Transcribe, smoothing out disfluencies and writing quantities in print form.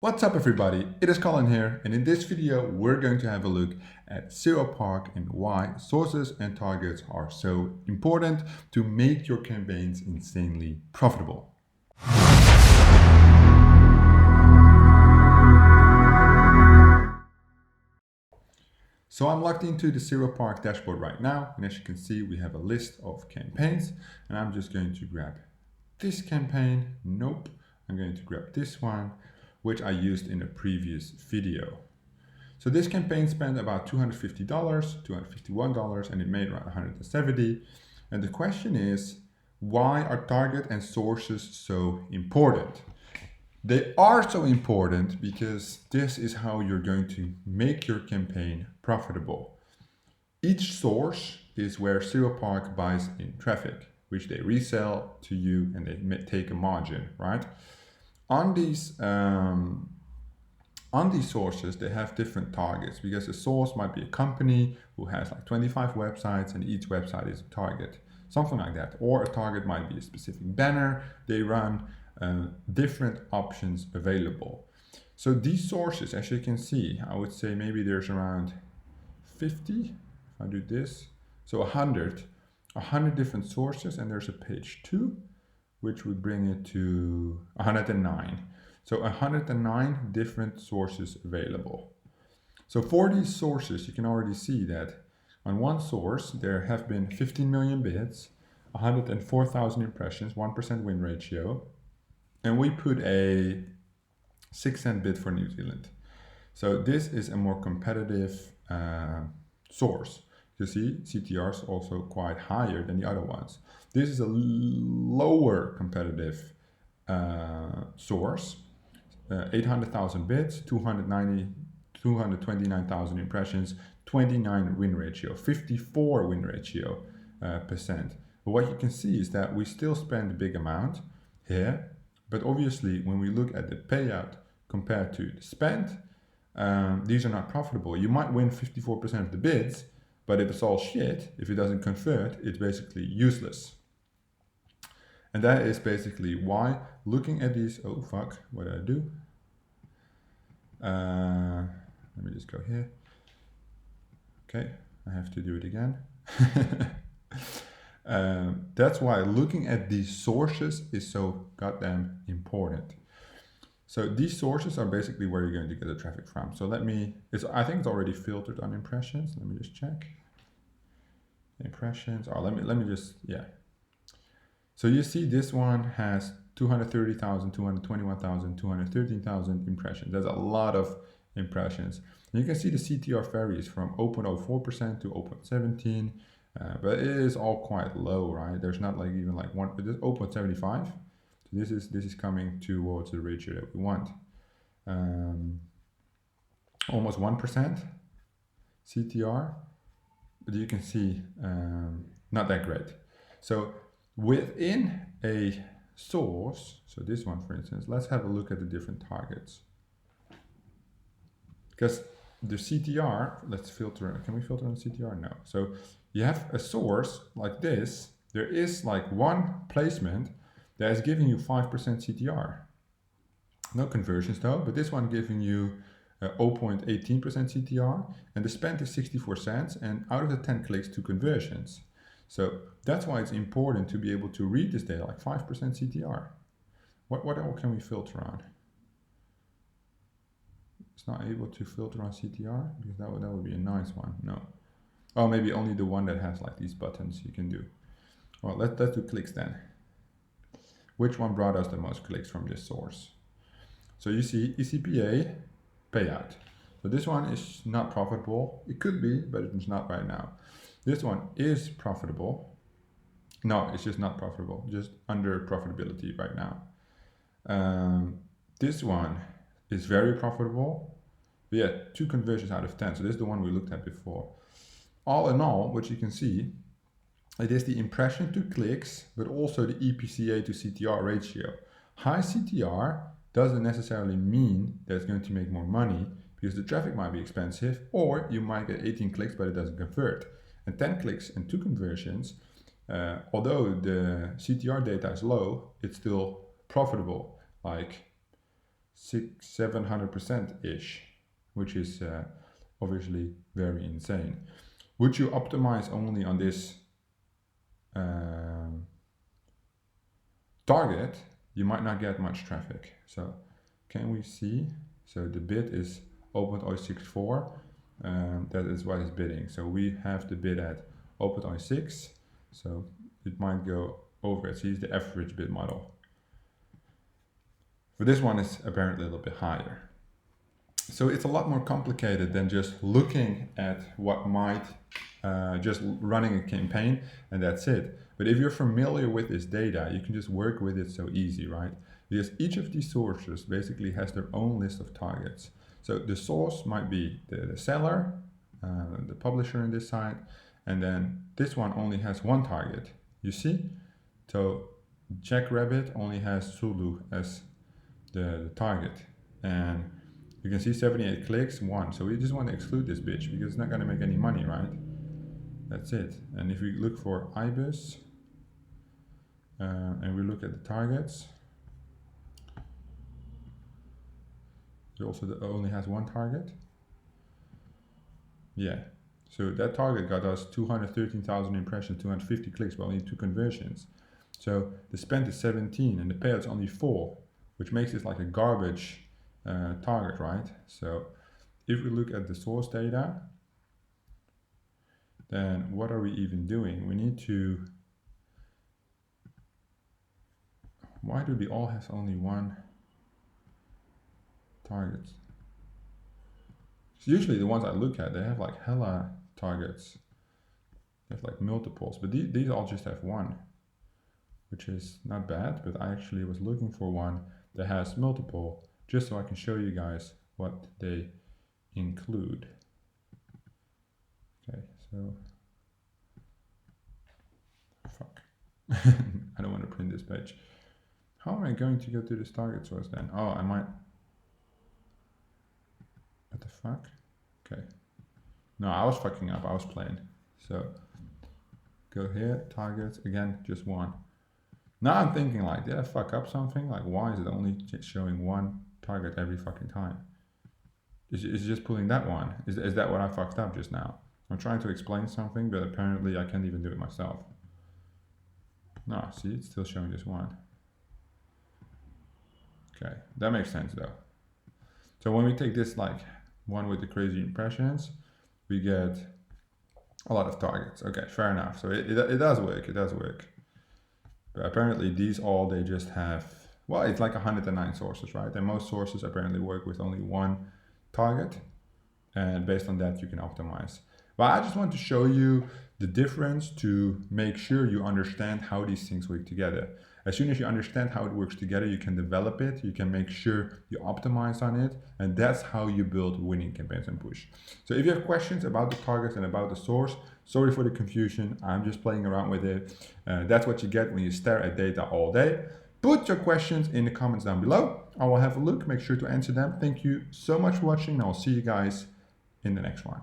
What's up everybody, it is Colin here, and in this video we're going to have a look at zeropark and why sources and targets are so important to make your campaigns insanely profitable. So I'm logged into the zeropark dashboard right now, and as you can see we have a list of campaigns, and I'm just going to grab this campaign. Nope, I'm going to grab this one, which I used in a previous video. So this campaign spent about $250, $251, and it made around 170. And the question is, why are target and sources so important? They are so important because this is how you're going to make your campaign profitable. Each source is where zeropark buys in traffic, which they resell to you and they take a margin, right? On these sources, they have different targets because a source might be a company who has like 25 websites and each website is a target, something like that. Or a target might be a specific banner they run, different options available. So these sources, as you can see, I would say maybe there's around 50, if I do this, so 100 different sources, and there's a page 2, which would bring it to 109. So 109 different sources available. So for these sources, you can already see that on one source, there have been 15 million bids, 104,000 impressions, 1% win ratio, and we put a 6-cent bid for New Zealand. So this is a more competitive source. You see, CTR is also quite higher than the other ones. This is a lower competitive source. 800,000 bids, 229,000 impressions, 29 win ratio, 54 win ratio percent. But what you can see is that we still spend a big amount here, but obviously when we look at the payout compared to the spend, these are not profitable. You might win 54% of the bids, but if it's all shit, if it doesn't convert, it's basically useless. And that is basically why looking at these, oh fuck, what did I do? Let me just go here. Okay, I have to do it again. That's why looking at these sources is so goddamn important. So these sources are basically where you're going to get the traffic from. So I think it's already filtered on impressions. Let me just check. Impressions, let me just, yeah. So you see this one has 230,000, 221,000, 213,000 impressions. That's a lot of impressions. And you can see the CTR varies from 0.04% to 0.17, but it is all quite low, right? There's not like even like one, but it's 0.75. So this is coming towards the ratio that we want. Almost 1% CTR, but you can see not that great. So within a source, so this one for instance, let's have a look at the different targets. Because the CTR, let's filter, can we filter on CTR? No. So you have a source like this, there is like one placement that is giving you 5% CTR. No conversions though, but this one giving you 0.18% CTR, and the spend is 64 cents, and out of the 10 clicks, 2 conversions. So that's why it's important to be able to read this data, like 5% CTR. What else can we filter on? It's not able to filter on CTR, because that would be a nice one. No. Oh, maybe only the one that has like these buttons you can do. Well, let's do clicks then. Which one brought us the most clicks from this source? So you see ECPA, payout. So this one is not profitable. It could be, but it's not right now. This one is profitable. No, it's just not profitable, just under profitability right now. This one is very profitable. But yeah, 2 conversions out of 10. So this is the one we looked at before. All in all, what you can see, it is the impression to clicks, but also the EPCA to CTR ratio. High CTR doesn't necessarily mean that it's going to make more money, because the traffic might be expensive, or you might get 18 clicks but it doesn't convert. And 10 clicks and 2 conversions, although the CTR data is low, it's still profitable, like 700% ish, which is obviously very insane. Would you optimize only on this target, you might not get much traffic. So can we see? So the bid is open.064. That is what is bidding. So we have the bid at open.0.6. So it might go over it. See, it's the average bid model. For this one, it's apparently a little bit higher. So it's a lot more complicated than just looking at what might, just running a campaign and that's it. But if you're familiar with this data, you can just work with it so easy, right? Because each of these sources basically has their own list of targets. So the source might be the seller, the publisher in this side, and then this one only has one target, you see? So Jackrabbit only has Zulu as the target. And you can see 78 clicks, 1. So we just want to exclude this bitch because it's not going to make any money, right? That's it. And if we look for IBIS, and we look at the targets, it also only has one target. Yeah. So that target got us 213,000 impressions, 250 clicks, but only 2 conversions. So the spend is 17 and the payout's only 4, which makes this like a garbage target, right? So if we look at the source data, then what are we even doing? We need to, why do they all have only one target? So usually the ones I look at, they have like hella targets. They have like multiples, but these all just have one, which is not bad, but I actually was looking for one that has multiple, just so I can show you guys what they include. Okay, so, fuck. I don't want to print this page. How am I going to go to this target source then? Oh, I might, what the fuck? Okay. No, I was fucking up, I was playing. So, go here, targets, again, just one. Now I'm thinking like, did I fuck up something? Like, why is it only showing one target every fucking time? Is it just pulling that one? Is that what I fucked up just now? I'm trying to explain something, but apparently I can't even do it myself. No, see, it's still showing just one. Okay, that makes sense though. So when we take this like one with the crazy impressions, we get a lot of targets. Okay, fair enough. So it does work, it does work. But apparently these all, they just have, well, it's like 109 sources, right? And most sources apparently work with only one target. And based on that, you can optimize. But I just want to show you the difference to make sure you understand how these things work together. As soon as you understand how it works together, you can develop it, you can make sure you optimize on it, and that's how you build winning campaigns and push. So if you have questions about the targets and about the source, sorry for the confusion, I'm just playing around with it. That's what you get when you stare at data all day. Put your questions in the comments down below. I will have a look, make sure to answer them. Thank you so much for watching, and I'll see you guys in the next one.